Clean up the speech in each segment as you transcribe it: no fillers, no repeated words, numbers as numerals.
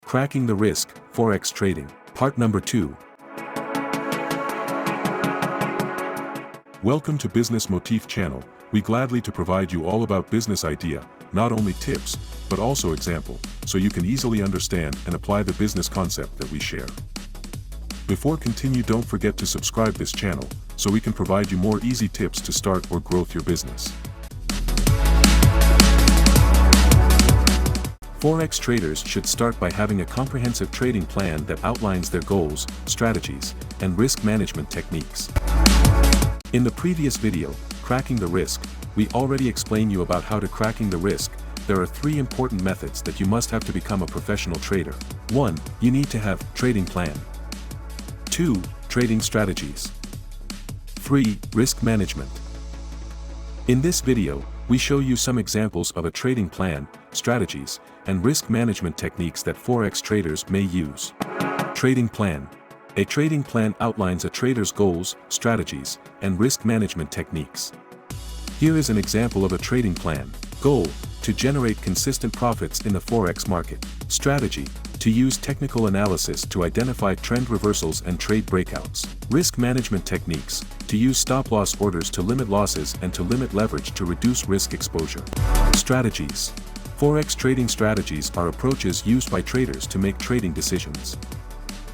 Cracking the Risk, Forex Trading, Part Number 2. Welcome to Business Motif channel. We gladly to provide you all about business idea, not only tips, but also example, so you can easily understand and apply the business concept that we share. Before continue, don't forget to subscribe this channel, so we can provide you more easy tips to start or growth your business. Forex traders should start by having a comprehensive trading plan that outlines their goals, strategies, and risk management techniques. In the previous video, Cracking the Risk, we already explained you about how to cracking the risk. There are 3 important methods that you must have to become a professional trader. 1. You need to have trading plan. 2. Trading strategies. 3. Risk management. In this video, we show you some examples of a trading plan, strategies, and risk management techniques that Forex traders may use. Trading plan. A trading plan outlines a trader's goals, strategies, and risk management techniques. Here is an example of a trading plan. Goal: to generate consistent profits in the Forex market. Strategy: to use technical analysis to identify trend reversals and trade breakouts. Risk management techniques: to use stop-loss orders to limit losses and to limit leverage to reduce risk exposure. Strategies. Forex trading strategies are approaches used by traders to make trading decisions.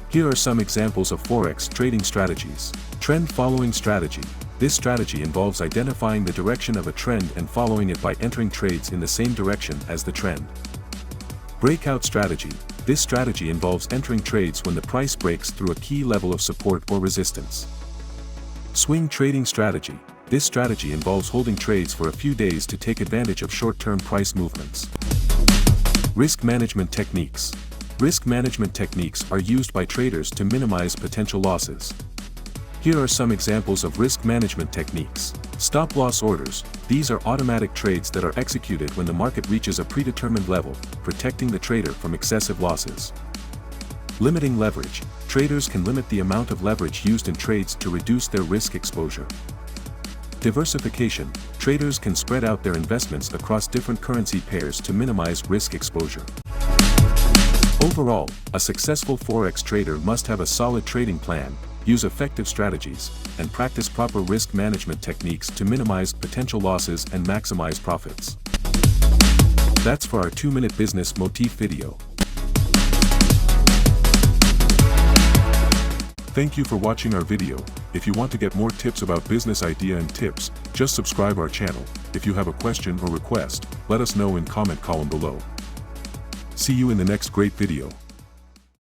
Here are some examples of Forex trading strategies. Trend following strategy. This strategy involves identifying the direction of a trend and following it by entering trades in the same direction as the trend. Breakout strategy. This strategy involves entering trades when the price breaks through a key level of support or resistance. Swing trading strategy. This strategy involves holding trades for a few days to take advantage of short-term price movements. Risk management techniques. Risk management techniques are used by traders to minimize potential losses. Here are some examples of risk management techniques. Stop-loss orders. These are automatic trades that are executed when the market reaches a predetermined level, protecting the trader from excessive losses. Limiting leverage. Traders can limit the amount of leverage used in trades to reduce their risk exposure. Diversification. Traders can spread out their investments across different currency pairs to minimize risk exposure. Overall, a successful Forex trader must have a solid trading plan, use effective strategies, and practice proper risk management techniques to minimize potential losses and maximize profits. That's for our 2-minute business motif video. Thank you for watching our video. If you want to get more tips about business idea and tips, just subscribe our channel. If you have a question or request, let us know in comment column below. See you in the next great video.